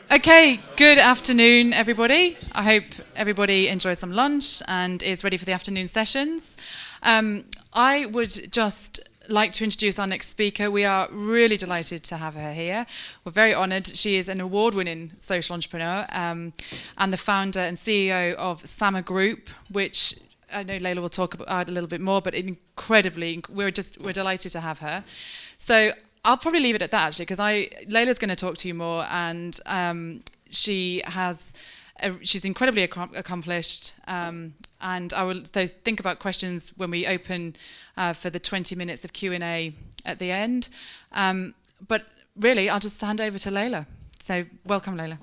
Okay, good afternoon, everybody. I hope everybody enjoys some lunch and is ready for the afternoon sessions. I would just like to introduce our next speaker. We are really delighted to have her here. We're very honoured. She is an award-winning social entrepreneur and the founder and CEO of Sama Group, which I know Layla will talk about a little bit more, but we're delighted to have her. So I'll probably leave it at that, actually, because Layla's going to talk to you more, and she's incredibly accomplished, and I will think about questions when we open for the 20 minutes of Q&A at the end. But really, I'll just hand over to Layla. So welcome, Layla.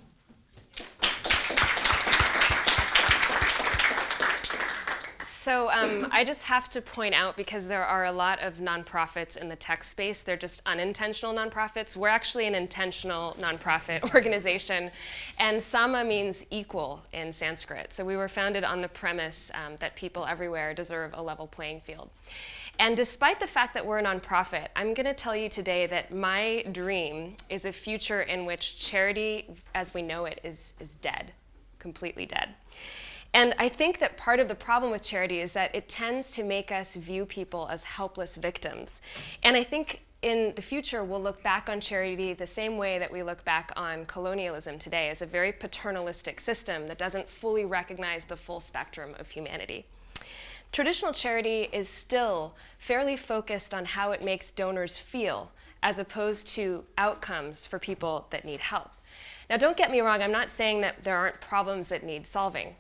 So I just have to point out, because there are a lot of nonprofits in the tech space, they're just unintentional nonprofits. We're actually an intentional nonprofit organization, and Sama means equal in Sanskrit. So we were founded on the premise that people everywhere deserve a level playing field. And despite the fact that we're a nonprofit, I'm going to tell you today that my dream is a future in which charity, as we know it, is dead, completely dead. And I think that part of the problem with charity is that it tends to make us view people as helpless victims. And I think in the future, we'll look back on charity the same way that we look back on colonialism today, as a very paternalistic system that doesn't fully recognize the full spectrum of humanity. Traditional charity is still fairly focused on how it makes donors feel, as opposed to outcomes for people that need help. Now, don't get me wrong, I'm not saying that there aren't problems that need solving.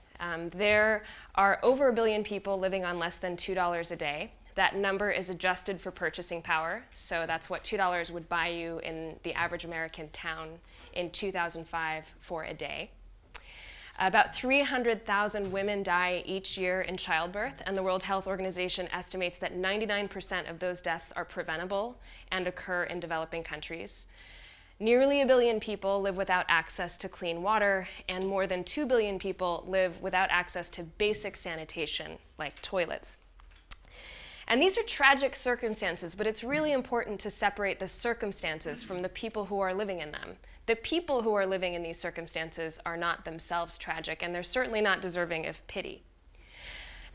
There are over 1 billion people living on less than $2 a day. That number is adjusted for purchasing power, so that's what $2 would buy you in the average American town in 2005 for a day. About 300,000 women die each year in childbirth, and the World Health Organization estimates that 99% of those deaths are preventable and occur in developing countries. Nearly 1 billion people live without access to clean water, and more than 2 billion people live without access to basic sanitation, like toilets. And these are tragic circumstances, but it's really important to separate the circumstances from the people who are living in them. The people who are living in these circumstances are not themselves tragic, and they're certainly not deserving of pity.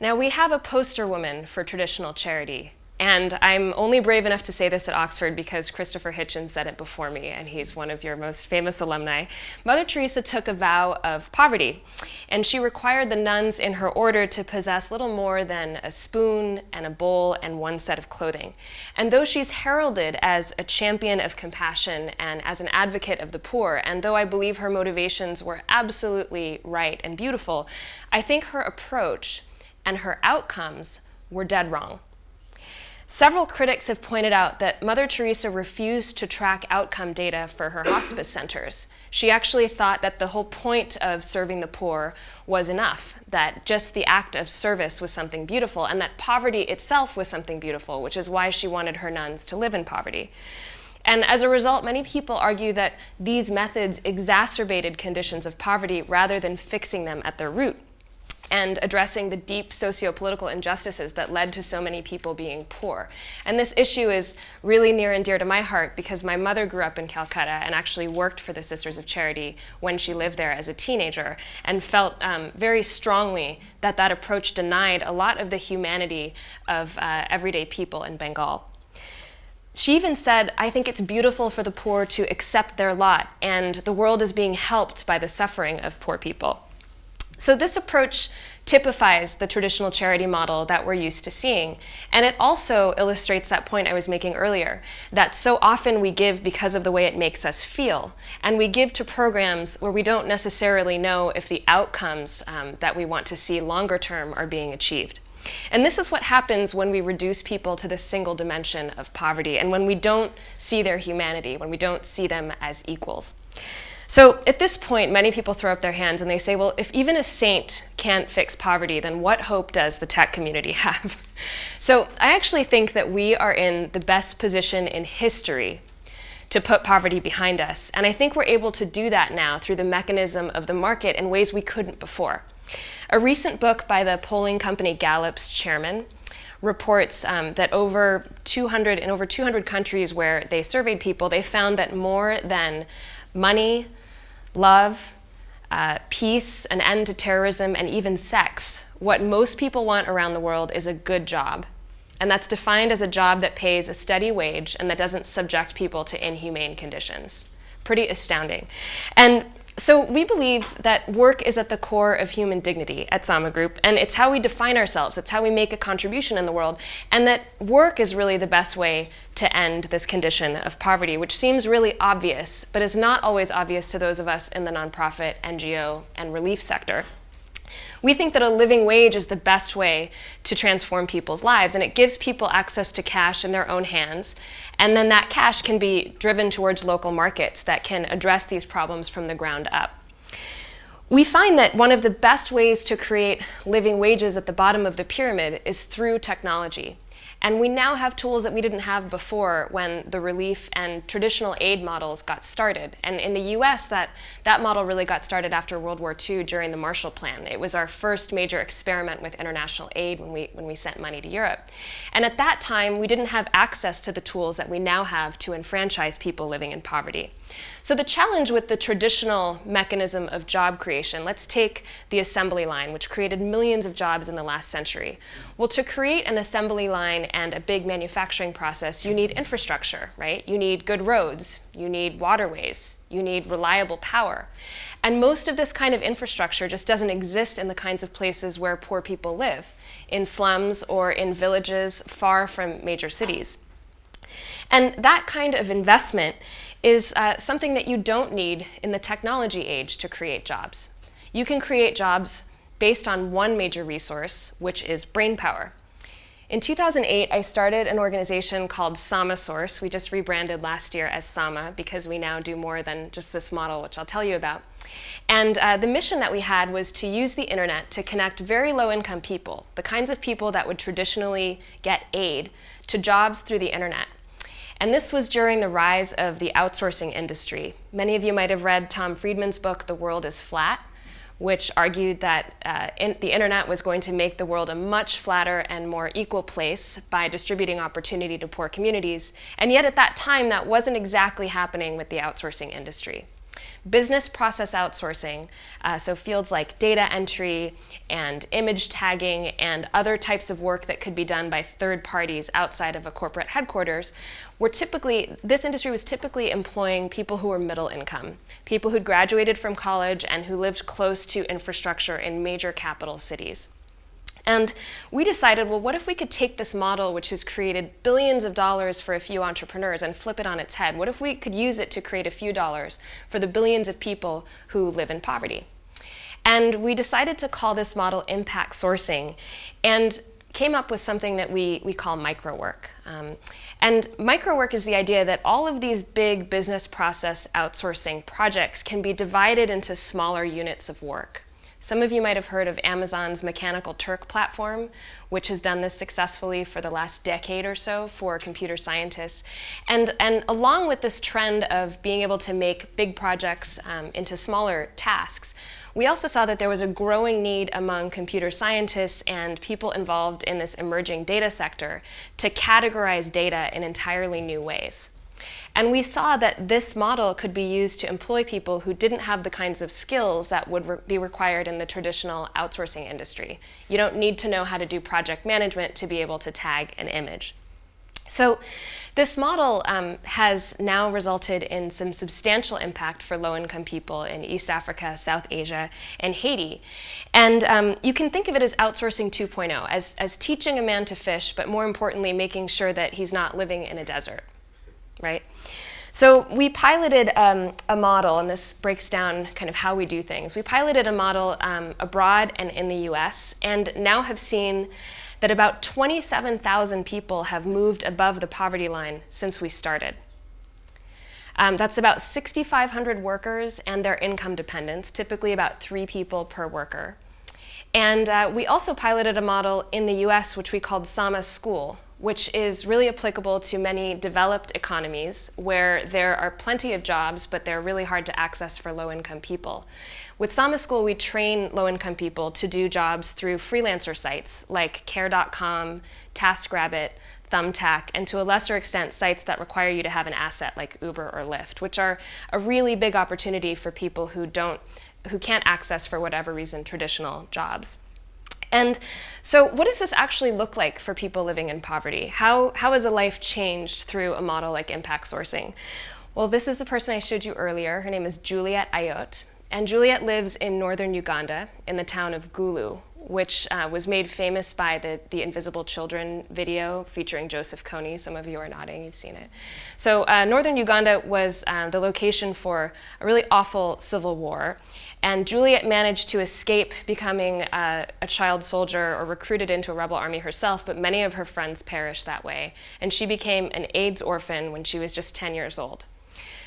Now, we have a poster woman for traditional charity. And I'm only brave enough to say this at Oxford because Christopher Hitchens said it before me, and he's one of your most famous alumni. Mother Teresa took a vow of poverty, and she required the nuns in her order to possess little more than a spoon and a bowl and one set of clothing. And though she's heralded as a champion of compassion and as an advocate of the poor, and though I believe her motivations were absolutely right and beautiful, I think her approach and her outcomes were dead wrong. Several critics have pointed out that Mother Teresa refused to track outcome data for her hospice centers. She actually thought that the whole point of serving the poor was enough, that just the act of service was something beautiful, and that poverty itself was something beautiful, which is why she wanted her nuns to live in poverty. And as a result, many people argue that these methods exacerbated conditions of poverty rather than fixing them at their root and addressing the deep socio-political injustices that led to so many people being poor. And this issue is really near and dear to my heart because my mother grew up in Calcutta and actually worked for the Sisters of Charity when she lived there as a teenager, and felt very strongly that that approach denied a lot of the humanity of everyday people in Bengal. She even said, "I think it's beautiful for the poor to accept their lot, and the world is being helped by the suffering of poor people." So this approach typifies the traditional charity model that we're used to seeing. And it also illustrates that point I was making earlier, that so often we give because of the way it makes us feel. And we give to programs where we don't necessarily know if the outcomes that we want to see longer term are being achieved. And this is what happens when we reduce people to the single dimension of poverty, and when we don't see their humanity, when we don't see them as equals. So at this point, many people throw up their hands and they say, well, if even a saint can't fix poverty, then what hope does the tech community have? So I actually think that we are in the best position in history to put poverty behind us. And I think we're able to do that now through the mechanism of the market in ways we couldn't before. A recent book by the polling company Gallup's chairman reports that in over 200 countries where they surveyed people, they found that more than money, love, peace, an end to terrorism, and even sex, what most people want around the world is a good job. And that's defined as a job that pays a steady wage and that doesn't subject people to inhumane conditions. Pretty astounding. And so we believe that work is at the core of human dignity at Sama Group, and it's how we define ourselves, it's how we make a contribution in the world, and that work is really the best way to end this condition of poverty, which seems really obvious, but is not always obvious to those of us in the nonprofit, NGO, and relief sector. We think that a living wage is the best way to transform people's lives, and it gives people access to cash in their own hands, and then that cash can be driven towards local markets that can address these problems from the ground up. We find that one of the best ways to create living wages at the bottom of the pyramid is through technology. And we now have tools that we didn't have before when the relief and traditional aid models got started. And in the US, that model really got started after World War II during the Marshall Plan. It was our first major experiment with international aid when we sent money to Europe. And at that time, we didn't have access to the tools that we now have to enfranchise people living in poverty. So the challenge with the traditional mechanism of job creation, let's take the assembly line, which created millions of jobs in the last century. Well, to create an assembly line and a big manufacturing process, you need infrastructure, right? You need good roads, you need waterways, you need reliable power. And most of this kind of infrastructure just doesn't exist in the kinds of places where poor people live, in slums or in villages far from major cities. And that kind of investment is something that you don't need in the technology age to create jobs. You can create jobs based on one major resource, which is brain power. In 2008, I started an organization called SamaSource. We just rebranded last year as Sama because we now do more than just this model, which I'll tell you about. And the mission that we had was to use the internet to connect very low-income people, the kinds of people that would traditionally get aid, to jobs through the internet. And this was during the rise of the outsourcing industry. Many of you might have read Tom Friedman's book, The World is Flat, which argued that the internet was going to make the world a much flatter and more equal place by distributing opportunity to poor communities. And yet at that time, that wasn't exactly happening with the outsourcing industry. Business process outsourcing, so fields like data entry and image tagging and other types of work that could be done by third parties outside of a corporate headquarters, this industry was typically employing people who were middle income, people who'd graduated from college and who lived close to infrastructure in major capital cities. And we decided, well, what if we could take this model, which has created billions of dollars for a few entrepreneurs, and flip it on its head? What if we could use it to create a few dollars for the billions of people who live in poverty? And we decided to call this model impact sourcing, and came up with something that we call microwork. And microwork is the idea that all of these big business process outsourcing projects can be divided into smaller units of work. Some of you might have heard of Amazon's Mechanical Turk platform, which has done this successfully for the last decade or so for computer scientists. And along with this trend of being able to make big projects into smaller tasks, we also saw that there was a growing need among computer scientists and people involved in this emerging data sector to categorize data in entirely new ways. And we saw that this model could be used to employ people who didn't have the kinds of skills that would be required in the traditional outsourcing industry. You don't need to know how to do project management to be able to tag an image. So this model has now resulted in some substantial impact for low-income people in East Africa, South Asia, and Haiti. And you can think of it as outsourcing 2.0, as teaching a man to fish, but more importantly, making sure that he's not living in a desert. Right? So we piloted a model, and this breaks down kind of how we do things. We piloted a model abroad and in the US, and now have seen that about 27,000 people have moved above the poverty line since we started. That's about 6,500 workers and their income dependents, typically about 3 people per worker. And we also piloted a model in the US which we called Sama School, which is really applicable to many developed economies where there are plenty of jobs, but they're really hard to access for low-income people. With Sama School, we train low-income people to do jobs through freelancer sites like Care.com, TaskRabbit, Thumbtack, and to a lesser extent, sites that require you to have an asset like Uber or Lyft, which are a really big opportunity for people who can't access, for whatever reason, traditional jobs. And so what does this actually look like for people living in poverty? How has a life changed through a model like impact sourcing? Well, this is the person I showed you earlier. Her name is Juliet Ayot. And Juliet lives in northern Uganda in the town of Gulu, which was made famous by the Invisible Children video featuring Joseph Kony. Some of you are nodding, you've seen it. So northern Uganda was the location for a really awful civil war. And Juliet managed to escape becoming a child soldier or recruited into a rebel army herself, but many of her friends perished that way. And she became an AIDS orphan when she was just 10 years old.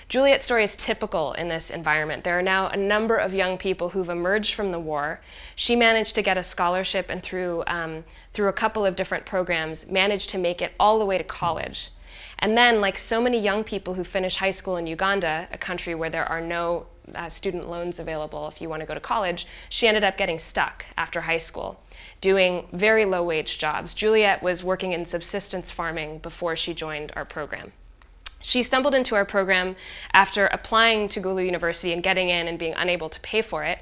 Juliet's story is typical in this environment. There are now a number of young people who've emerged from the war. She managed to get a scholarship and through a couple of different programs, managed to make it all the way to college. And then, like so many young people who finish high school in Uganda, a country where there are no student loans available if you want to go to college, she ended up getting stuck after high school, doing very low-wage jobs. Juliet was working in subsistence farming before she joined our program. She stumbled into our program after applying to Gulu University and getting in and being unable to pay for it.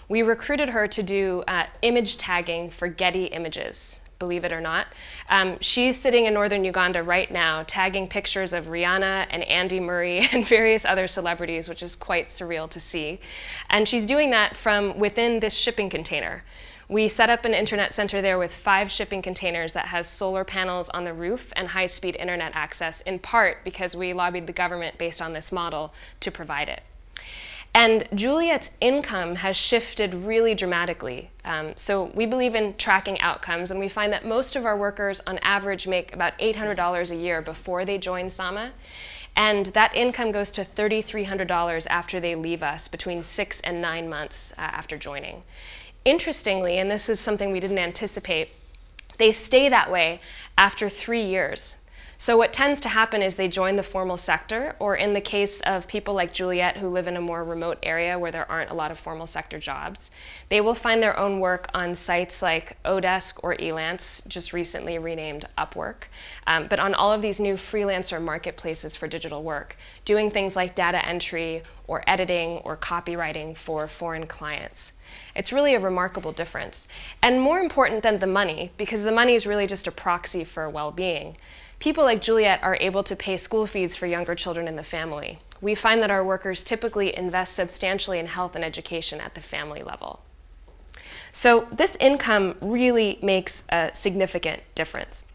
We recruited her to do image tagging for Getty Images, believe it or not. She's sitting in northern Uganda right now tagging pictures of Rihanna and Andy Murray and various other celebrities, which is quite surreal to see. And she's doing that from within this shipping container. We set up an internet center there with 5 shipping containers that has solar panels on the roof and high-speed internet access, in part because we lobbied the government based on this model to provide it. And Juliet's income has shifted really dramatically. So we believe in tracking outcomes, and we find that most of our workers on average make about $800 a year before they join Sama. And that income goes to $3,300 after they leave us, between 6 and 9 months after joining. Interestingly, and this is something we didn't anticipate, they stay that way after 3 years. So what tends to happen is they join the formal sector, or in the case of people like Juliet who live in a more remote area where there aren't a lot of formal sector jobs, they will find their own work on sites like Odesk or Elance, just recently renamed Upwork, but on all of these new freelancer marketplaces for digital work, doing things like data entry or editing or copywriting for foreign clients. It's really a remarkable difference. And more important than the money, because the money is really just a proxy for well-being, people like Juliet are able to pay school fees for younger children in the family. We find that our workers typically invest substantially in health and education at the family level. So this income really makes a significant difference.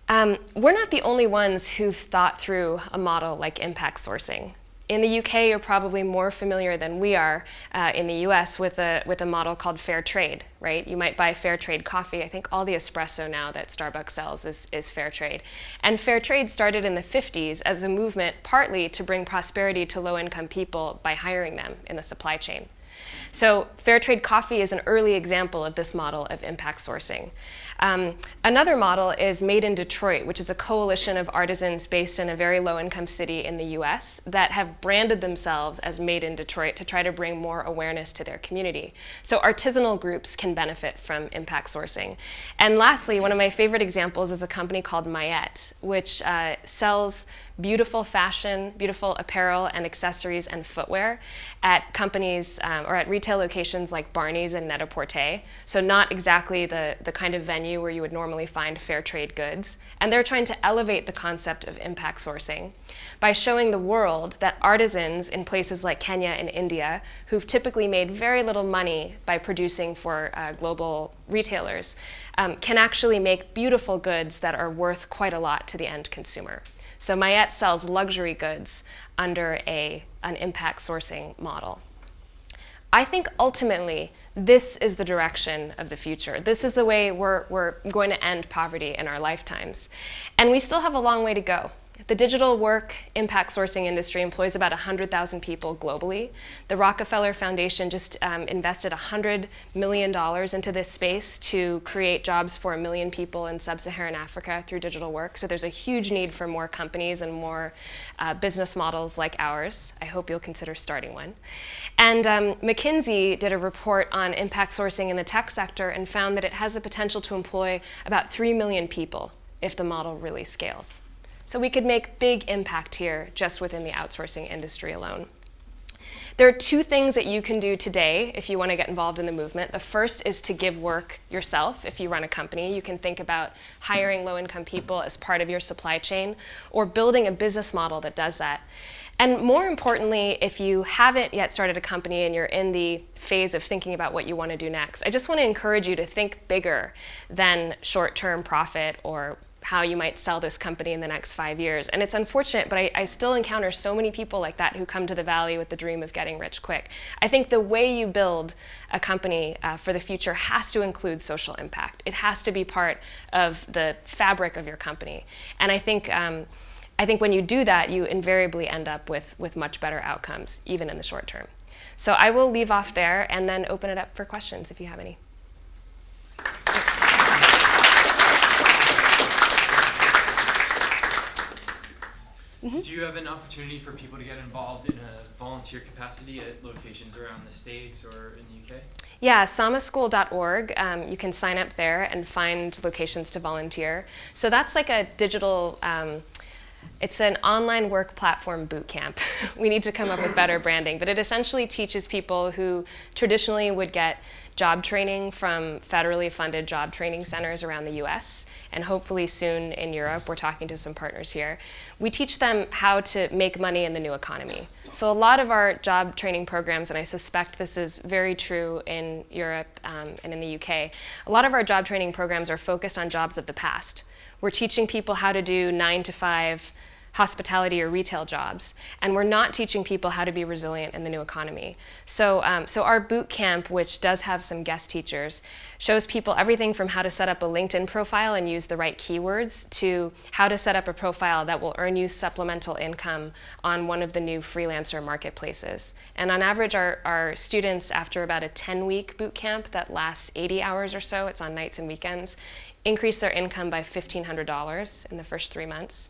We're not the only ones who've thought through a model like impact sourcing. In the UK, you're probably more familiar than we are in the US with a model called fair trade, right? You might buy fair trade coffee. I think all the espresso now that Starbucks sells is fair trade. And fair trade started in the 50s as a movement partly to bring prosperity to low-income people by hiring them in the supply chain. So fair trade coffee is an early example of this model of impact sourcing. Another model is Made in Detroit, which is a coalition of artisans based in a very low-income city in the US that have branded themselves as Made in Detroit to try to bring more awareness to their community. So artisanal groups can benefit from impact sourcing. And lastly, one of my favorite examples is a company called Mayette, which sells beautiful fashion, beautiful apparel and accessories and footwear at companies or at retail locations like Barney's and Net-a-Porter. So not exactly the kind of venue where you would normally find fair trade goods. And they're trying to elevate the concept of impact sourcing by showing the world that artisans in places like Kenya and India, who've typically made very little money by producing for global retailers, can actually make beautiful goods that are worth quite a lot to the end consumer. So Mayette sells luxury goods under an impact sourcing model. I think ultimately this is the direction of the future. This is the way we're going to end poverty in our lifetimes. And we still have a long way to go. The digital work impact sourcing industry employs about 100,000 people globally. The Rockefeller Foundation just invested $100 million into this space to create jobs for 1 million people in sub-Saharan Africa through digital work. So there's a huge need for more companies and more business models like ours. I hope you'll consider starting one. And McKinsey did a report on impact sourcing in the tech sector and found that it has the potential to employ about 3 million people if the model really scales. So we could make big impact here just within the outsourcing industry alone. There are 2 things that you can do today if you want to get involved in the movement. The first is to give work yourself. If you run a company, you can think about hiring low-income people as part of your supply chain or building a business model that does that. And more importantly, if you haven't yet started a company and you're in the phase of thinking about what you want to do next, I just want to encourage you to think bigger than short-term profit or how you might sell this company in the next 5 years. And it's unfortunate, but I still encounter so many people like that who come to the Valley with the dream of getting rich quick. I think the way you build a company for the future has to include social impact. It has to be part of the fabric of your company. And I think when you do that, you invariably end up with much better outcomes, even in the short term. So I will leave off there and then open it up for questions if you have any. Do you have an opportunity for people to get involved in a volunteer capacity at locations around the States or in the UK? Yeah, samaschool.org. You can sign up there and find locations to volunteer. So that's like a digital, it's an online work platform boot camp. We need to come up with better branding, but it essentially teaches people who traditionally would get job training from federally funded job training centers around the US, and hopefully soon in Europe. We're talking to some partners here. We teach them how to make money in the new economy. So a lot of our job training programs, and I suspect this is very true in Europe and in the UK, a lot of our job training programs are focused on jobs of the past. We're teaching people how to do 9-to-5 hospitality or retail jobs, and we're not teaching people how to be resilient in the new economy. So our boot camp, which does have some guest teachers, shows people everything from how to set up a LinkedIn profile and use the right keywords to how to set up a profile that will earn you supplemental income on one of the new freelancer marketplaces. And on average, our students, after about a 10-week boot camp that lasts 80 hours or so, it's on nights and weekends, increase their income by $1,500 in the first 3 months.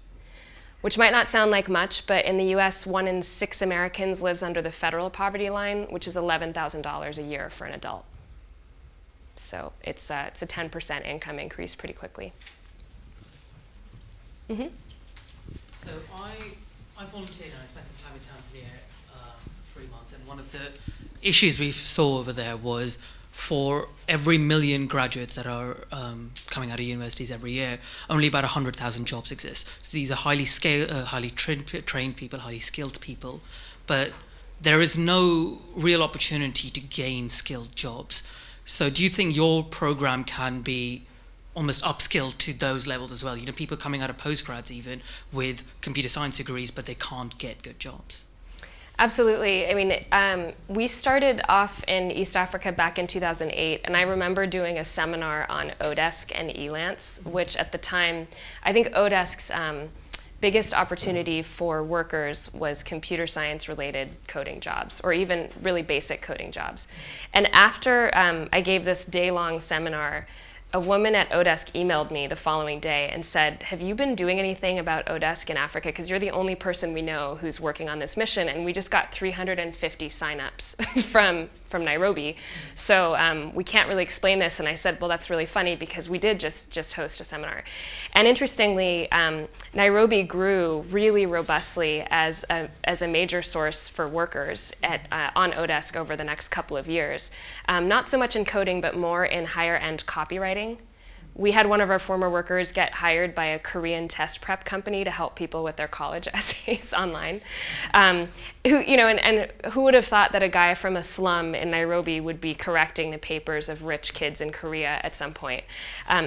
Which might not sound like much, but in the US, 1 in 6 Americans lives under the federal poverty line, which is $11,000 a year for an adult. So it's a 10% income increase pretty quickly. Mm-hmm. So I volunteered and I spent some time in Tanzania for 3 months, and one of the issues we saw over there was for every 1 million graduates that are coming out of universities every year, only about 100,000 jobs exist. So these are highly trained people, highly skilled people, but there is no real opportunity to gain skilled jobs. So do you think your program can be almost upskilled to those levels as well? You know, people coming out of postgrads even with computer science degrees, but they can't get good jobs. Absolutely. I mean, we started off in East Africa back in 2008, and I remember doing a seminar on Odesk and Elance, which at the time, I think Odesk's biggest opportunity for workers was computer science-related coding jobs, or even really basic coding jobs. And after I gave this day-long seminar, a woman at Odesk emailed me the following day and said, have you been doing anything about Odesk in Africa? Because you're the only person we know who's working on this mission, and we just got 350 signups from Nairobi. So we can't really explain this. And I said, well, that's really funny because we did just host a seminar. And interestingly, Nairobi grew really robustly as a major source for workers on Odesk over the next couple of years. Not so much in coding, but more in higher end copywriting. We had one of our former workers get hired by a Korean test prep company to help people with their college essays online. Who would have thought that a guy from a slum in Nairobi would be correcting the papers of rich kids in Korea at some point?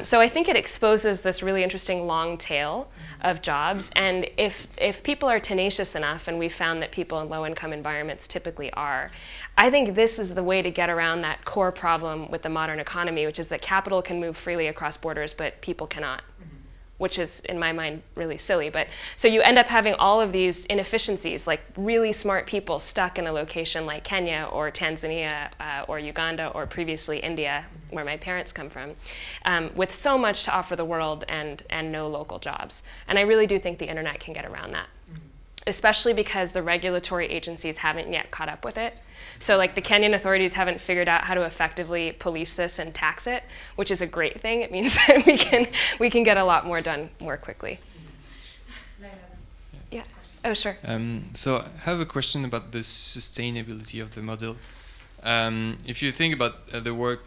So I think it exposes this really interesting long tail of jobs. And if people are tenacious enough, and we found that people in low-income environments typically are, I think this is the way to get around that core problem with the modern economy, which is that capital can move freely across borders, but people cannot. which is, in my mind, really silly. But so you end up having all of these inefficiencies, like really smart people stuck in a location like Kenya or Tanzania or Uganda or previously India, where my parents come from, with so much to offer the world and no local jobs. And I really do think the internet can get around that, especially because the regulatory agencies haven't yet caught up with it. So like the Kenyan authorities haven't figured out how to effectively police this and tax it, which is a great thing. It means that we can get a lot more done more quickly. Yeah. Oh, sure. So I have a question about the sustainability of the model. If you think about the work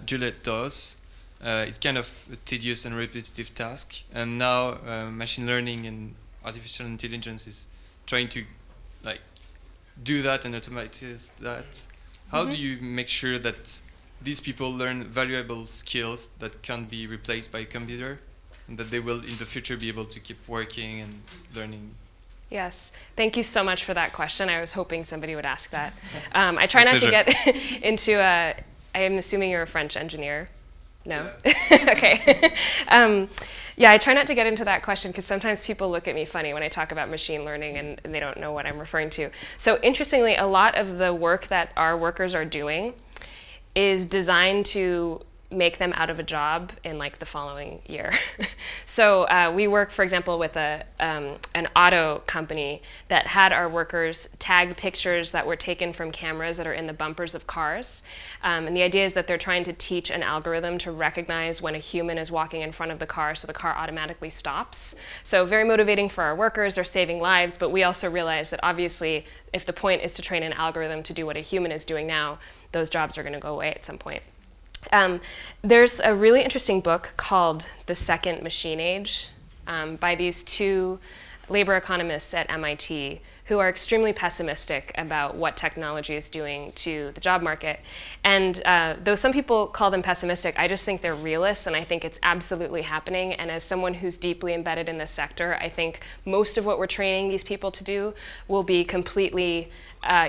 Juliet does, it's kind of a tedious and repetitive task, and now machine learning and artificial intelligence is trying to like do that and automatize that. How do you make sure that these people learn valuable skills that can't be replaced by a computer, and that they will in the future be able to keep working and learning? Yes, thank you so much for that question. I was hoping somebody would ask that. I try not to get into I am assuming you're a French engineer. No? Yeah. Okay. Yeah, I try not to get into that question because sometimes people look at me funny when I talk about machine learning and they don't know what I'm referring to. So interestingly, a lot of the work that our workers are doing is designed to make them out of a job in like the following year. So we work, for example, with an auto company that had our workers tag pictures that were taken from cameras that are in the bumpers of cars. And the idea is that they're trying to teach an algorithm to recognize when a human is walking in front of the car so the car automatically stops. So very motivating for our workers, they're saving lives, but we also realize that obviously if the point is to train an algorithm to do what a human is doing now, those jobs are going to go away at some point. There's a really interesting book called The Second Machine Age by these two labor economists at MIT who are extremely pessimistic about what technology is doing to the job market. And though some people call them pessimistic, I just think they're realists, and I think it's absolutely happening. And as someone who's deeply embedded in this sector, I think most of what we're training these people to do will be completely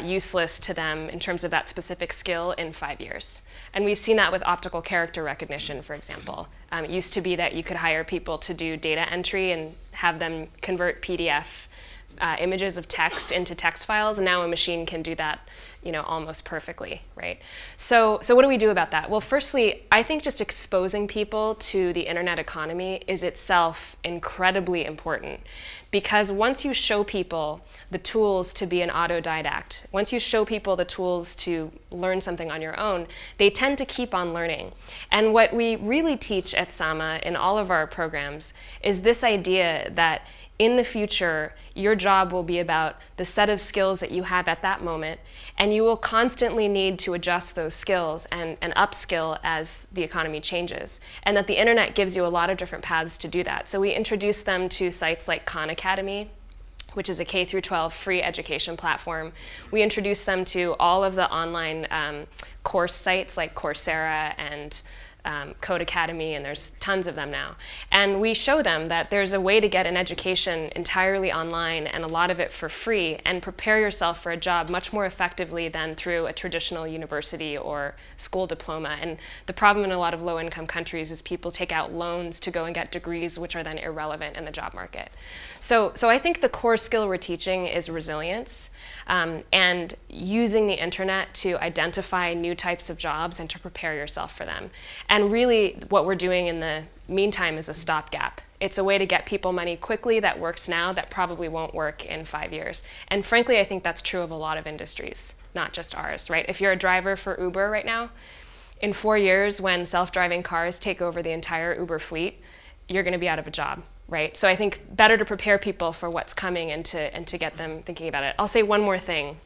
useless to them in terms of that specific skill in 5 years. And we've seen that with optical character recognition, for example. It used to be that you could hire people to do data entry and have them convert PDF images of text into text files, and now a machine can do that, almost perfectly, right? So what do we do about that? Well, firstly, I think just exposing people to the internet economy is itself incredibly important, because once you show people the tools to be an autodidact, once you show people the tools to learn something on your own, they tend to keep on learning. And what we really teach at Sama in all of our programs is this idea that in the future, your job will be about the set of skills that you have at that moment, and you will constantly need to adjust those skills and upskill as the economy changes. And that the internet gives you a lot of different paths to do that. So we introduce them to sites like Khan Academy, which is a K-12 free education platform. We introduce them to all of the online course sites like Coursera and Code Academy, and there's tons of them now. And we show them that there's a way to get an education entirely online and a lot of it for free and prepare yourself for a job much more effectively than through a traditional university or school diploma. And the problem in a lot of low-income countries is people take out loans to go and get degrees which are then irrelevant in the job market. So I think the core skill we're teaching is resilience. And using the internet to identify new types of jobs and to prepare yourself for them. And really what we're doing in the meantime is a stopgap. It's a way to get people money quickly that works now that probably won't work in 5 years. And frankly, I think that's true of a lot of industries, not just ours, right? If you're a driver for Uber right now, in 4 years when self-driving cars take over the entire Uber fleet, you're going to be out of a job. Right? So I think better to prepare people for what's coming and to get them thinking about it. I'll say one more thing,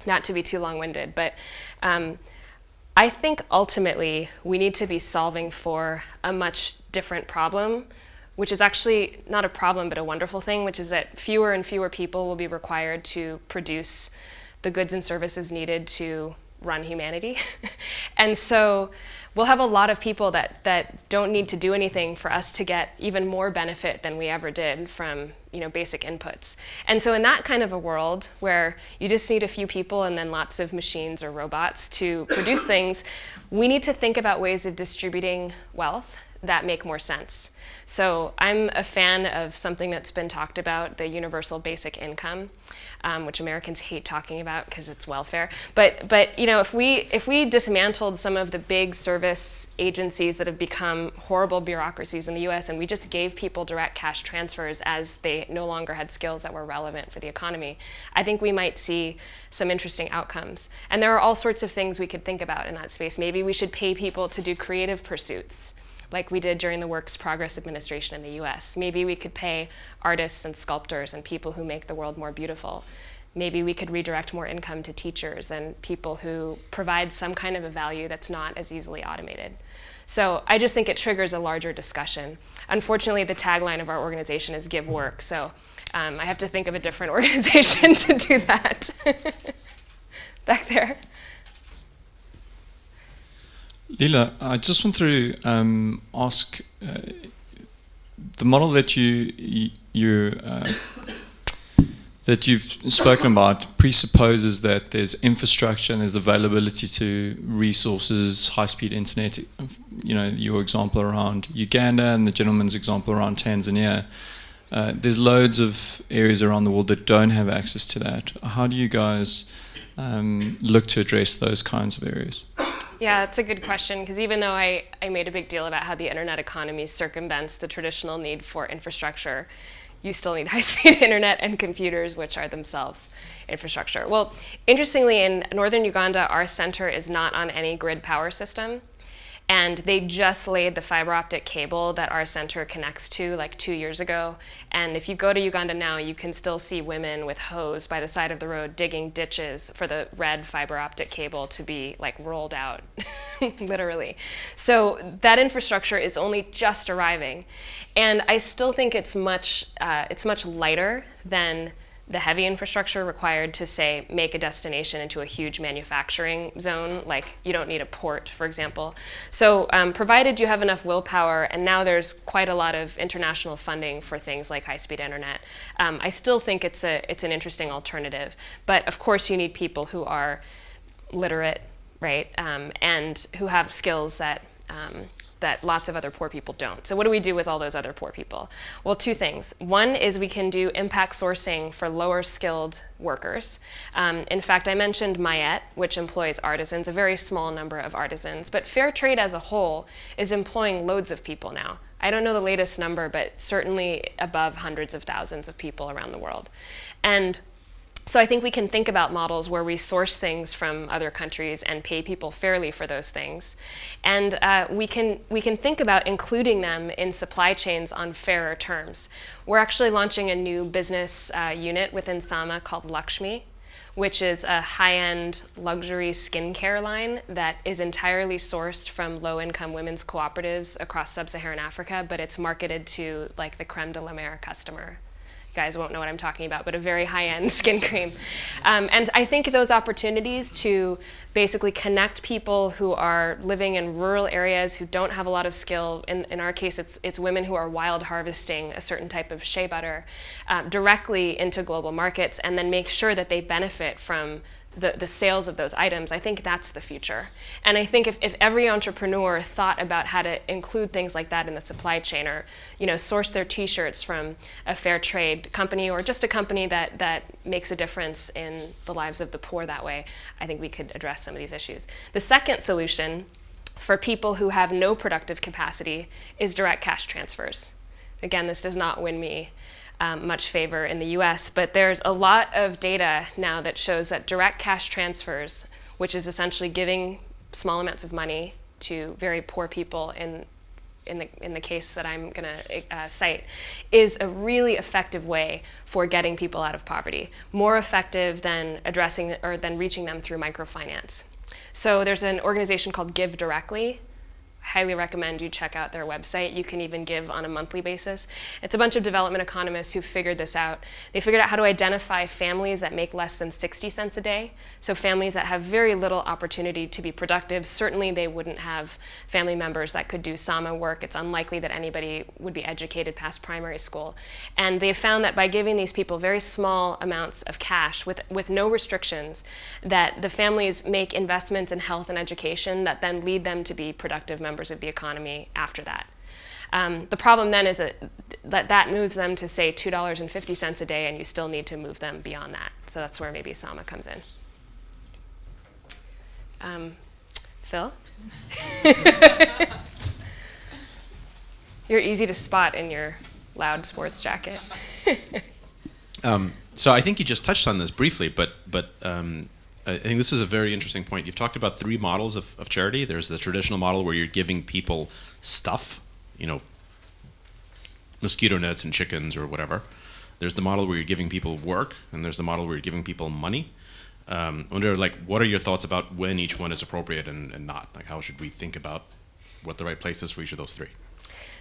not to be too long-winded, but I think ultimately we need to be solving for a much different problem, which is actually not a problem but a wonderful thing, which is that fewer and fewer people will be required to produce the goods and services needed to run humanity. And so we'll have a lot of people that don't need to do anything for us to get even more benefit than we ever did from basic inputs. And so in that kind of a world where you just need a few people and then lots of machines or robots to produce things, we need to think about ways of distributing wealth that make more sense. So I'm a fan of something that's been talked about, the universal basic income, which Americans hate talking about because it's welfare. But you know, if we dismantled some of the big service agencies that have become horrible bureaucracies in the US, and we just gave people direct cash transfers as they no longer had skills that were relevant for the economy, I think we might see some interesting outcomes. And there are all sorts of things we could think about in that space. Maybe we should pay people to do creative pursuits, like we did during the Works Progress Administration in the US. Maybe we could pay artists and sculptors and people who make the world more beautiful. Maybe we could redirect more income to teachers and people who provide some kind of a value that's not as easily automated. So I just think it triggers a larger discussion. Unfortunately, the tagline of our organization is "Give Work," so I have to think of a different organization to do that. Back there. Lila, I just want to ask, the model that that you've spoken about presupposes that there's infrastructure and there's availability to resources, high-speed internet. You know, your example around Uganda and the gentleman's example around Tanzania. There's loads of areas around the world that don't have access to that. How do you guys look to address those kinds of areas? Yeah, that's a good question, because even though I made a big deal about how the internet economy circumvents the traditional need for infrastructure, you still need high-speed internet and computers, which are themselves infrastructure. Well, interestingly, in northern Uganda, our center is not on any grid power system. And they just laid the fiber optic cable that our center connects to like 2 years ago. And if you go to Uganda now, you can still see women with hose by the side of the road digging ditches for the red fiber optic cable to be like rolled out, literally. So that infrastructure is only just arriving. And I still think it's much lighter than the heavy infrastructure required to, say, make a destination into a huge manufacturing zone, like you don't need a port, for example. So provided you have enough willpower, and now there's quite a lot of international funding for things like high-speed internet, I still think it's an interesting alternative. But of course you need people who are literate, right, and who have skills that lots of other poor people don't. So what do we do with all those other poor people? Well, two things. One is we can do impact sourcing for lower skilled workers. In fact, I mentioned Mayet, which employs artisans, a very small number of artisans, but fair trade as a whole is employing loads of people now. I don't know the latest number, but certainly above hundreds of thousands of people around the world. And so I think we can think about models where we source things from other countries and pay people fairly for those things. And we can think about including them in supply chains on fairer terms. We're actually launching a new business unit within Sama called Lakshmi, which is a high-end luxury skincare line that is entirely sourced from low-income women's cooperatives across sub-Saharan Africa, but it's marketed to like the creme de la mer customer. You guys won't know what I'm talking about, but a very high-end skin cream. And I think those opportunities to basically connect people who are living in rural areas who don't have a lot of skill, in our case it's women who are wild harvesting a certain type of shea butter, directly into global markets, and then make sure that they benefit from the sales of those items. I think that's the future. And I think if every entrepreneur thought about how to include things like that in the supply chain, or source their t-shirts from a fair trade company, or just a company that makes a difference in the lives of the poor that way, I think we could address some of these issues. The second solution for people who have no productive capacity is direct cash transfers. Again, this does not win me much favor in the US, but there's a lot of data now that shows that direct cash transfers, which is essentially giving small amounts of money to very poor people in the case that I'm going to cite, is a really effective way for getting people out of poverty, more effective than addressing or than reaching them through microfinance. So there's an organization called Give Directly. Highly recommend you check out their website. You can even give on a monthly basis. It's a bunch of development economists who figured this out. They figured out how to identify families that make less than 60 cents a day. So families that have very little opportunity to be productive. Certainly they wouldn't have family members that could do Sama work. It's unlikely that anybody would be educated past primary school. And they found that by giving these people very small amounts of cash with no restrictions, that the families make investments in health and education that then lead them to be productive members of the economy after that. The problem then is that moves them to, say, $2.50 a day, and you still need to move them beyond that. So that's where maybe SAMA comes in. Phil? You're easy to spot in your loud sports jacket. So I think you just touched on this briefly, but I think this is a very interesting point. You've talked about three models of charity. There's the traditional model where you're giving people stuff, mosquito nets and chickens or whatever. There's the model where you're giving people work, and there's the model where you're giving people money. I wonder, what are your thoughts about when each one is appropriate and not? Like, how should we think about what the right place is for each of those three?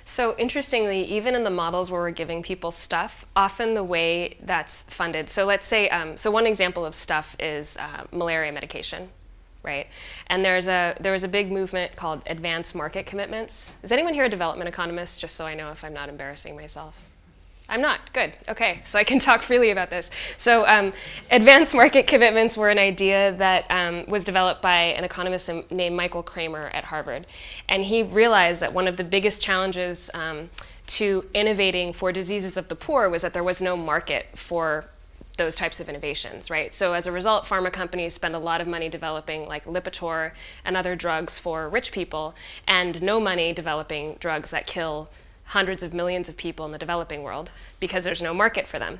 So interestingly, even in the models where we're giving people stuff, often the way that's funded, so let's say, so one example of stuff is malaria medication, right? And there was a big movement called advanced market commitments. Is anyone here a development economist, just so I know if I'm not embarrassing myself? I'm not. Good. Okay. So I can talk freely about this. So advanced market commitments were an idea that was developed by an economist named Michael Kramer at Harvard. And he realized that one of the biggest challenges to innovating for diseases of the poor was that there was no market for those types of innovations, right? So as a result, pharma companies spend a lot of money developing like Lipitor and other drugs for rich people, and no money developing drugs that kill hundreds of millions of people in the developing world because there's no market for them.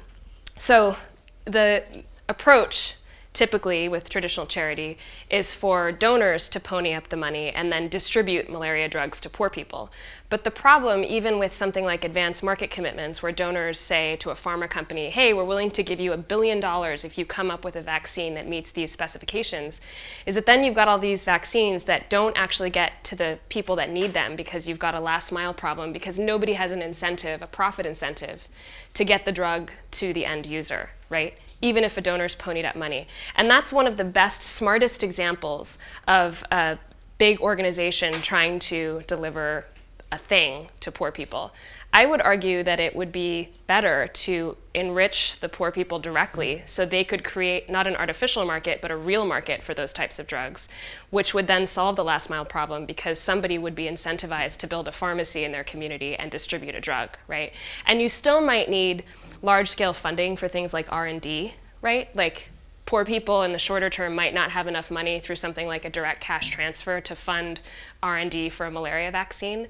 So the approach typically with traditional charity is for donors to pony up the money and then distribute malaria drugs to poor people. But the problem, even with something like advanced market commitments, where donors say to a pharma company, hey, we're willing to give you $1 billion if you come up with a vaccine that meets these specifications, is that then you've got all these vaccines that don't actually get to the people that need them because you've got a last mile problem, because nobody has an incentive, a profit incentive, to get the drug to the end user, right? Even if a donor's ponied up money. And that's one of the best, smartest examples of a big organization trying to deliver a thing to poor people. I would argue that it would be better to enrich the poor people directly so they could create not an artificial market, but a real market for those types of drugs, which would then solve the last mile problem because somebody would be incentivized to build a pharmacy in their community and distribute a drug, right? And you still might need large-scale funding for things like R&D, right? Like poor people in the shorter term might not have enough money through something like a direct cash transfer to fund R&D for a malaria vaccine.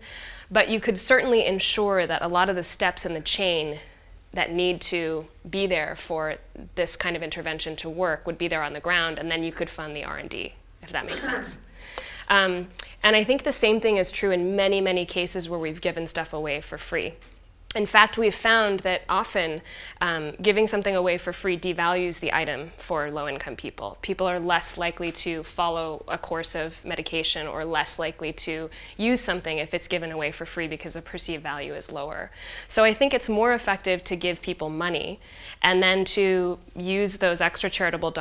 But you could certainly ensure that a lot of the steps in the chain that need to be there for this kind of intervention to work would be there on the ground, and then you could fund the R&D, if that makes sense. And I think the same thing is true in many, many cases where we've given stuff away for free. In fact, we've found that often giving something away for free devalues the item for low-income people. People are less likely to follow a course of medication or less likely to use something if it's given away for free because the perceived value is lower. So I think it's more effective to give people money and then to use those extra charitable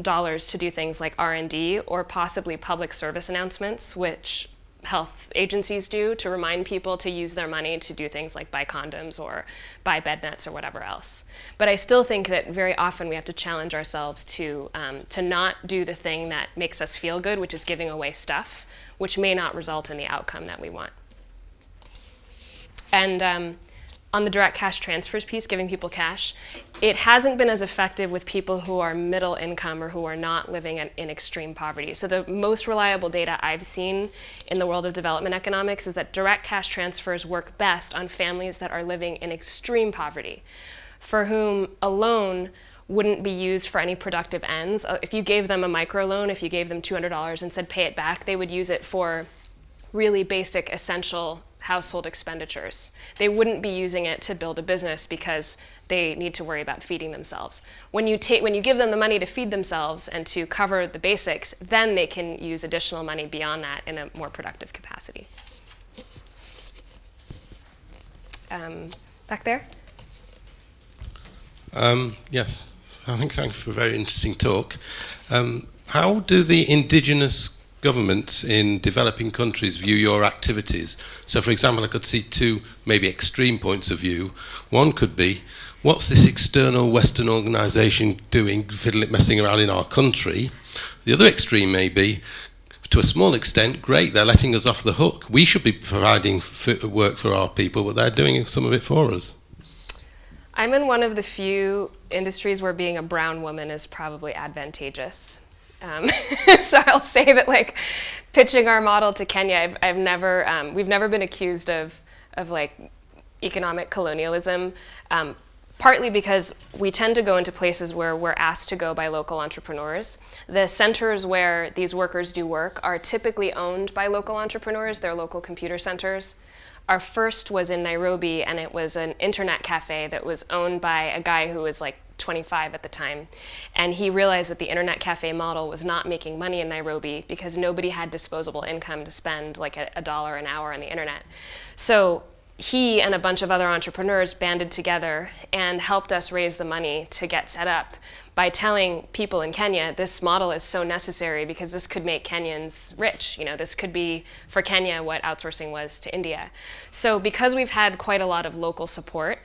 dollars to do things like R&D or possibly public service announcements, which health agencies do to remind people to use their money to do things like buy condoms or buy bed nets or whatever else. But I still think that very often we have to challenge ourselves to not do the thing that makes us feel good, which is giving away stuff, which may not result in the outcome that we want. And on the direct cash transfers piece, giving people cash, it hasn't been as effective with people who are middle income or who are not living in extreme poverty. So the most reliable data I've seen in the world of development economics is that direct cash transfers work best on families that are living in extreme poverty, for whom a loan wouldn't be used for any productive ends. If you gave them a microloan, if you gave them $200 and said pay it back, they would use it for really basic, essential household expenditures. They wouldn't be using it to build a business because they need to worry about feeding themselves. When you give them the money to feed themselves and to cover the basics, then they can use additional money beyond that in a more productive capacity. Back there? Yes, I think thanks for a very interesting talk. How do the indigenous governments in developing countries view your activities? So, for example, I could see two maybe extreme points of view. One could be, what's this external Western organisation doing, messing around in our country? The other extreme may be, to a small extent, great, they're letting us off the hook. We should be providing work for our people, but they're doing some of it for us. I'm in one of the few industries where being a brown woman is probably advantageous. So I'll say that, like, pitching our model to Kenya, we've never been accused of like economic colonialism. Partly because we tend to go into places where we're asked to go by local entrepreneurs. The centers where these workers do work are typically owned by local entrepreneurs. They're local computer centers. Our first was in Nairobi, and it was an internet cafe that was owned by a guy who was like 25 at the time. And he realized that the internet cafe model was not making money in Nairobi because nobody had disposable income to spend like $1 an hour on the internet. So he and a bunch of other entrepreneurs banded together and helped us raise the money to get set up by telling people in Kenya, this model is so necessary because this could make Kenyans rich. You know, this could be for Kenya what outsourcing was to India. So because we've had quite a lot of local support,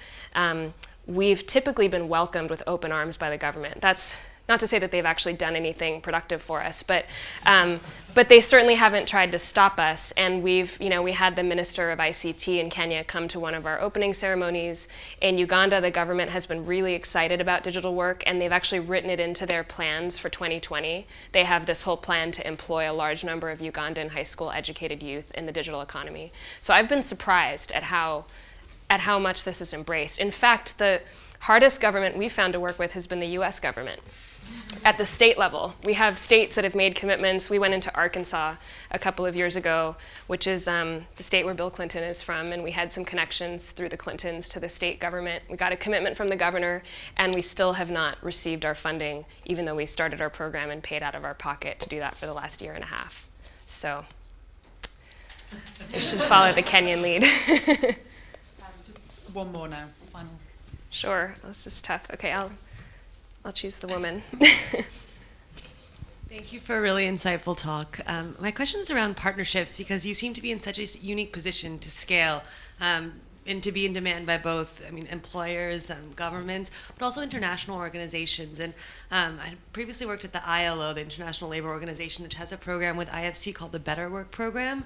we've typically been welcomed with open arms by the government. That's not to say that they've actually done anything productive for us, but they certainly haven't tried to stop us. And we had the Minister of ICT in Kenya come to one of our opening ceremonies. In Uganda, the government has been really excited about digital work, and they've actually written it into their plans for 2020. They have this whole plan to employ a large number of Ugandan high school educated youth in the digital economy. So I've been surprised at how much this is embraced. In fact, the hardest government we've found to work with has been the US government. At the state level, we have states that have made commitments. We went into Arkansas a couple of years ago, which is the state where Bill Clinton is from, and we had some connections through the Clintons to the state government. We got a commitment from the governor, and we still have not received our funding, even though we started our program and paid out of our pocket to do that for the last year and a half. So we should follow the Kenyan lead. Just one more now, final. Sure, this is tough. Okay, I'll choose the woman. Thank you for a really insightful talk. My question is around partnerships, because you seem to be in such a unique position to scale and to be in demand by both, employers, governments, but also international organizations. And I previously worked at the ILO, the International Labor Organization, which has a program with IFC called the Better Work Program.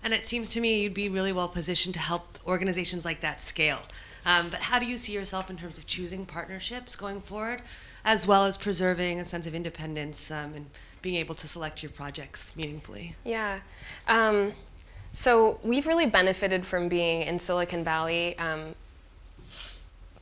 And it seems to me you'd be really well positioned to help organizations like that scale. But how do you see yourself in terms of choosing partnerships going forward, as well as preserving a sense of independence and being able to select your projects meaningfully? Yeah. So we've really benefited from being in Silicon Valley,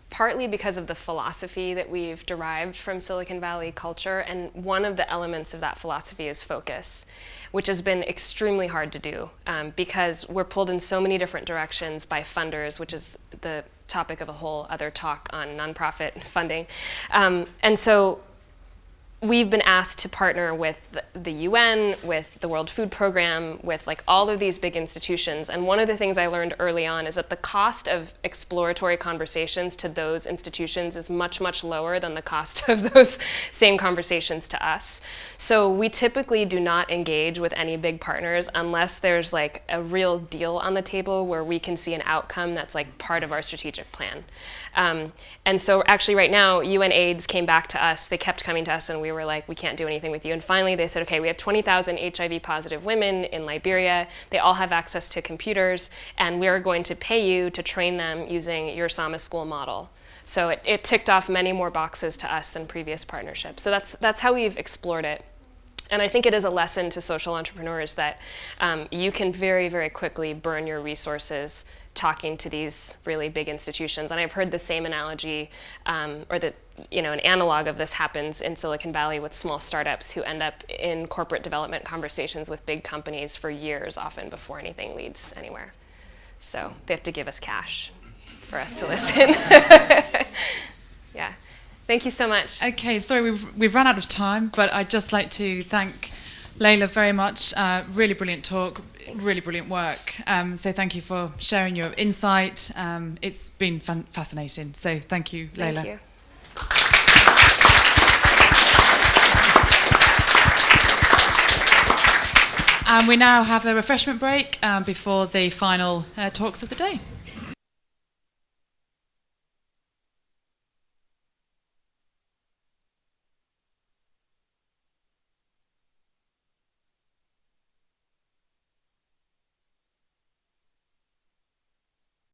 partly because of the philosophy that we've derived from Silicon Valley culture. And one of the elements of that philosophy is focus, which has been extremely hard to do because we're pulled in so many different directions by funders, which is the topic of a whole other talk on nonprofit funding. And so we've been asked to partner with the UN, with the World Food Program, with like all of these big institutions. And one of the things I learned early on is that the cost of exploratory conversations to those institutions is much, much lower than the cost of those same conversations to us. So we typically do not engage with any big partners unless there's like a real deal on the table where we can see an outcome that's like part of our strategic plan. And so actually right now, UNAIDS came back to us. They kept coming to us, and we were like, we can't do anything with you. And finally they said, okay, we have 20,000 HIV positive women in Liberia. They all have access to computers, and we're going to pay you to train them using your Sama School model. So it ticked off many more boxes to us than previous partnerships. So that's how we've explored it. And I think it is a lesson to social entrepreneurs that you can very, very quickly burn your resources talking to these really big institutions. And I've heard the same analogy, an analog of this happens in Silicon Valley with small startups who end up in corporate development conversations with big companies for years, often before anything leads anywhere. So they have to give us cash for us to listen. Yeah. Thank you so much. Okay, sorry, we've run out of time, but I'd just like to thank Layla very much. Really brilliant talk, really brilliant work. So thank you for sharing your insight. It's been fascinating. So thank you, Layla. Thank you. And we now have a refreshment break before the final talks of the day.